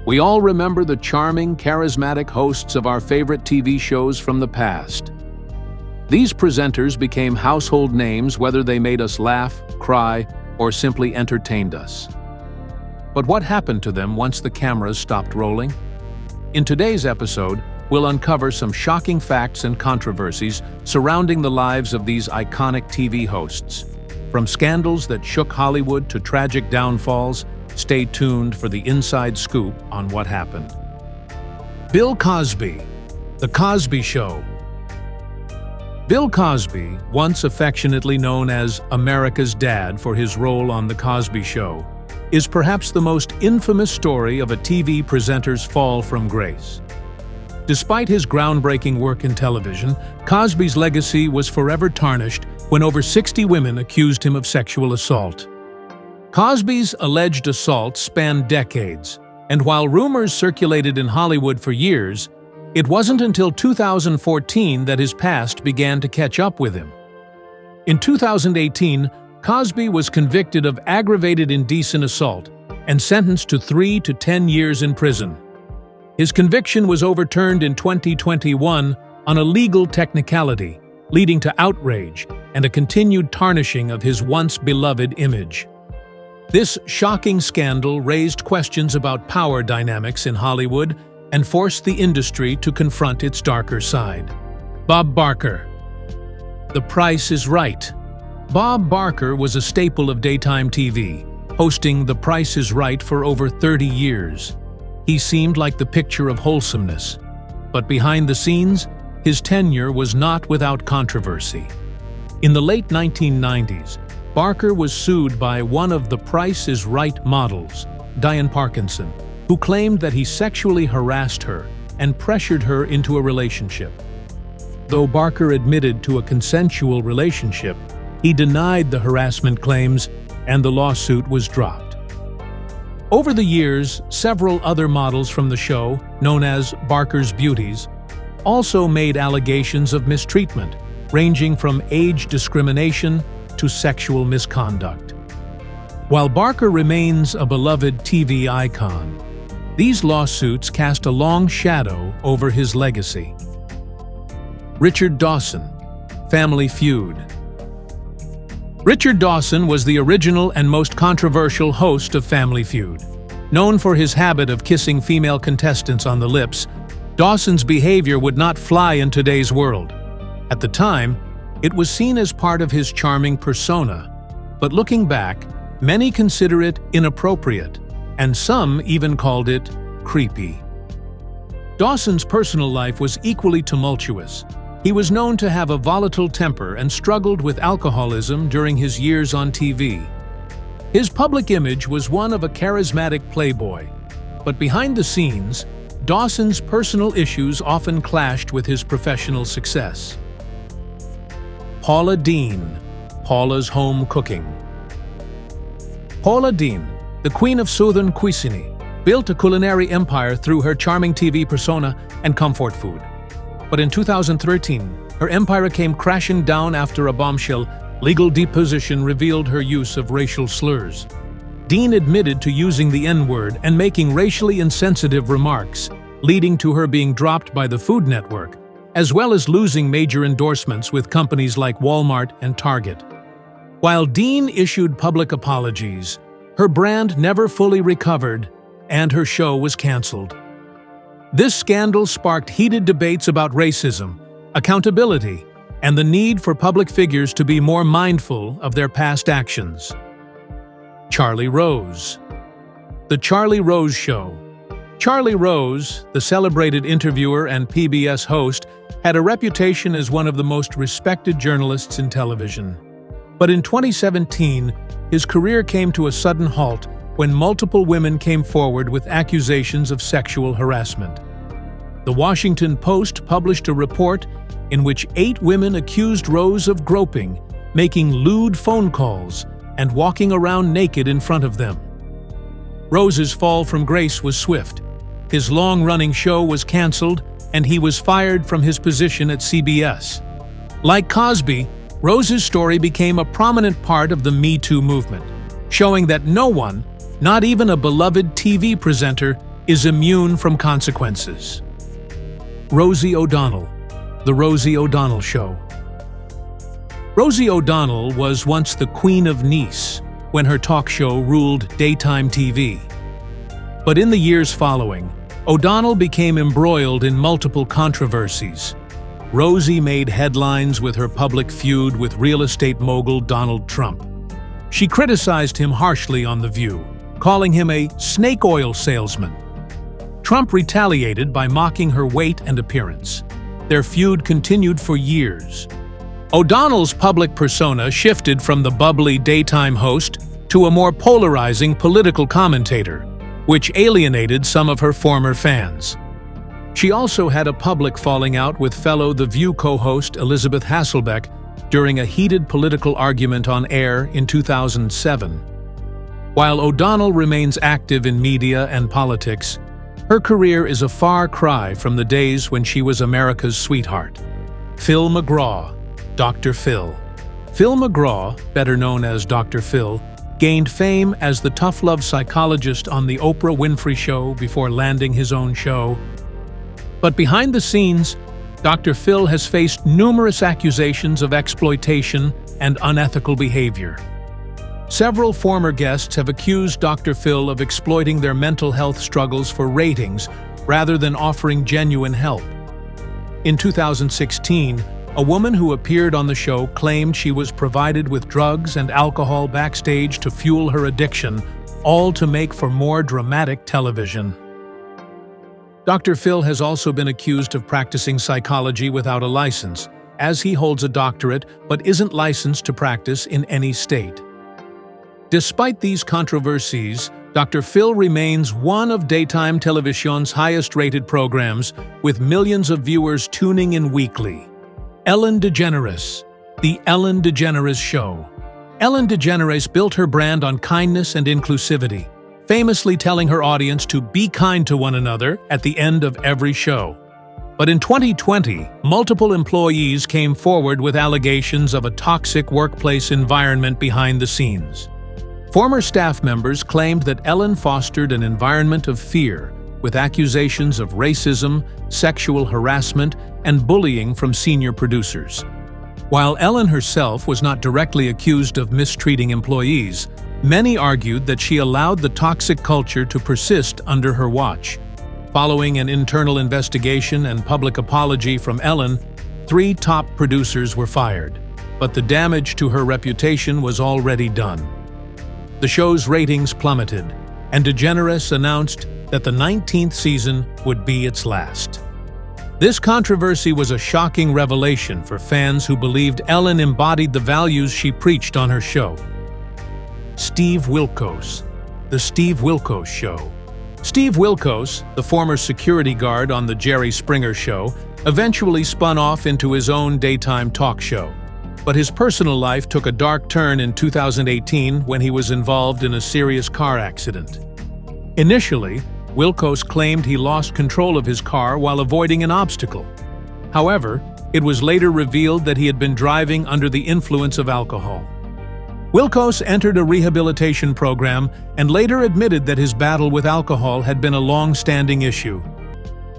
We all remember the charming, charismatic hosts of our favorite TV shows from the past. These presenters became household names whether they made us laugh, cry, or simply entertained us. But what happened to them once the cameras stopped rolling? In today's episode, we'll uncover some shocking facts and controversies surrounding the lives of these iconic TV hosts. From scandals that shook Hollywood to tragic downfalls, stay tuned for the inside scoop on what happened. Bill Cosby, The Cosby Show. Bill Cosby, once affectionately known as America's Dad for his role on The Cosby Show, is perhaps the most infamous story of a TV presenter's fall from grace. Despite his groundbreaking work in television, Cosby's legacy was forever tarnished when over 60 women accused him of sexual assault. Cosby's alleged assault spanned decades, and while rumors circulated in Hollywood for years, it wasn't until 2014 that his past began to catch up with him. In 2018, Cosby was convicted of aggravated indecent assault and sentenced to 3 to 10 years in prison. His conviction was overturned in 2021 on a legal technicality, leading to outrage and a continued tarnishing of his once beloved image. This shocking scandal raised questions about power dynamics in Hollywood and forced the industry to confront its darker side. Bob Barker. The Price is Right. Bob Barker was a staple of daytime TV, hosting The Price is Right for over 30 years. He seemed like the picture of wholesomeness, but behind the scenes, his tenure was not without controversy. In the late 1990s, Barker was sued by one of The Price is Right models, Diane Parkinson, who claimed that he sexually harassed her and pressured her into a relationship. Though Barker admitted to a consensual relationship, he denied the harassment claims and the lawsuit was dropped. Over the years, several other models from the show, known as Barker's Beauties, also made allegations of mistreatment, ranging from age discrimination to sexual misconduct. While Barker remains a beloved TV icon, these lawsuits cast a long shadow over his legacy. Richard Dawson, Family Feud. Richard Dawson was the original and most controversial host of Family Feud. Known for his habit of kissing female contestants on the lips, Dawson's behavior would not fly in today's world. At the time, it was seen as part of his charming persona, but looking back, many consider it inappropriate, and some even called it creepy. Dawson's personal life was equally tumultuous. He was known to have a volatile temper and struggled with alcoholism during his years on TV. His public image was one of a charismatic playboy, but behind the scenes, Dawson's personal issues often clashed with his professional success. Paula Dean, Paula's Home Cooking. Paula Dean, the queen of Southern cuisine, built a culinary empire through her charming TV persona and comfort food. But in 2013, her empire came crashing down after a bombshell legal deposition revealed her use of racial slurs. Dean admitted to using the N-word and making racially insensitive remarks, leading to her being dropped by the Food Network, as well as losing major endorsements with companies like Walmart and Target. While Dean issued public apologies, her brand never fully recovered, and her show was canceled. This scandal sparked heated debates about racism, accountability, and the need for public figures to be more mindful of their past actions. Charlie Rose. The Charlie Rose Show. Charlie Rose, the celebrated interviewer and PBS host, had a reputation as one of the most respected journalists in television. But in 2017, his career came to a sudden halt when multiple women came forward with accusations of sexual harassment. The Washington Post published a report in which 8 women accused Rose of groping, making lewd phone calls, and walking around naked in front of them. Rose's fall from grace was swift. His long-running show was canceled, and he was fired from his position at CBS. Like Cosby, Rose's story became a prominent part of the Me Too movement, showing that no one, not even a beloved TV presenter, is immune from consequences. Rosie ODonnell, The Rosie ODonnell Show. Rosie ODonnell was once the Queen of Nice when her talk show ruled daytime TV. But in the years following, O'Donnell became embroiled in multiple controversies. Rosie made headlines with her public feud with real estate mogul Donald Trump. She criticized him harshly on The View, calling him a snake oil salesman. Trump retaliated by mocking her weight and appearance. Their feud continued for years. O'Donnell's public persona shifted from the bubbly daytime host to a more polarizing political commentator, which alienated some of her former fans. She also had a public falling out with fellow The View co-host Elizabeth Hasselbeck during a heated political argument on air in 2007. While O'Donnell remains active in media and politics, her career is a far cry from the days when she was America's sweetheart. Phil McGraw, Dr. Phil. Phil McGraw, better known as Dr. Phil, gained fame as the tough love psychologist on The Oprah Winfrey Show before landing his own show. But behind the scenes, Dr. Phil has faced numerous accusations of exploitation and unethical behavior. Several former guests have accused Dr. Phil of exploiting their mental health struggles for ratings rather than offering genuine help. In 2016, a woman who appeared on the show claimed she was provided with drugs and alcohol backstage to fuel her addiction, all to make for more dramatic television. Dr. Phil has also been accused of practicing psychology without a license, as he holds a doctorate but isn't licensed to practice in any state. Despite these controversies, Dr. Phil remains one of daytime television's highest-rated programs, with millions of viewers tuning in weekly. Ellen DeGeneres, The Ellen DeGeneres Show. Ellen DeGeneres built her brand on kindness and inclusivity, famously telling her audience to be kind to one another at the end of every show. But in 2020, multiple employees came forward with allegations of a toxic workplace environment behind the scenes. Former staff members claimed that Ellen fostered an environment of fear, with accusations of racism, sexual harassment, and bullying from senior producers. While Ellen herself was not directly accused of mistreating employees, many argued that she allowed the toxic culture to persist under her watch. Following an internal investigation and public apology from Ellen, 3 top producers were fired, but the damage to her reputation was already done. The show's ratings plummeted, and DeGeneres announced that the 19th season would be its last. This controversy was a shocking revelation for fans who believed Ellen embodied the values she preached on her show. Steve Wilkos, The Steve Wilkos Show. Steve Wilkos, the former security guard on The Jerry Springer Show, eventually spun off into his own daytime talk show. But his personal life took a dark turn in 2018 when he was involved in a serious car accident. Initially, Wilkos claimed he lost control of his car while avoiding an obstacle. However, it was later revealed that he had been driving under the influence of alcohol. Wilkos entered a rehabilitation program and later admitted that his battle with alcohol had been a long-standing issue.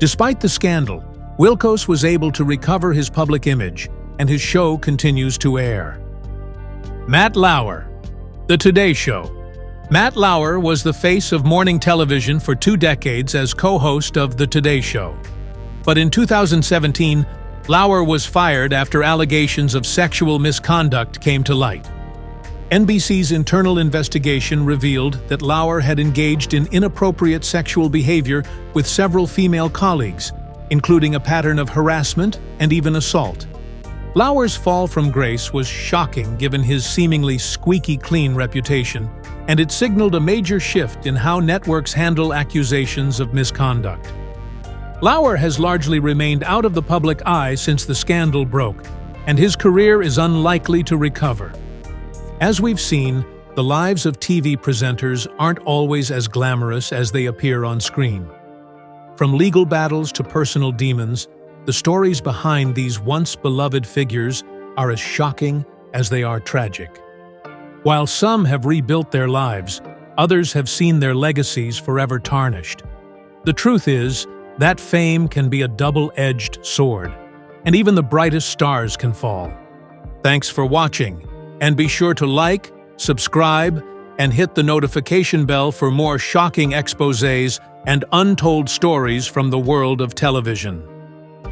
Despite the scandal, Wilkos was able to recover his public image, and his show continues to air. Matt Lauer, The Today Show. Matt Lauer was the face of morning television for 2 decades as co-host of The Today Show. But in 2017, Lauer was fired after allegations of sexual misconduct came to light. NBC's internal investigation revealed that Lauer had engaged in inappropriate sexual behavior with several female colleagues, including a pattern of harassment and even assault. Lauer's fall from grace was shocking given his seemingly squeaky clean reputation, and it signaled a major shift in how networks handle accusations of misconduct. Lauer has largely remained out of the public eye since the scandal broke, and his career is unlikely to recover. As we've seen, the lives of TV presenters aren't always as glamorous as they appear on screen. From legal battles to personal demons, the stories behind these once beloved figures are as shocking as they are tragic. While some have rebuilt their lives, others have seen their legacies forever tarnished. The truth is, that fame can be a double-edged sword, and even the brightest stars can fall. Thanks for watching, and be sure to like, subscribe, and hit the notification bell for more shocking exposés and untold stories from the world of television.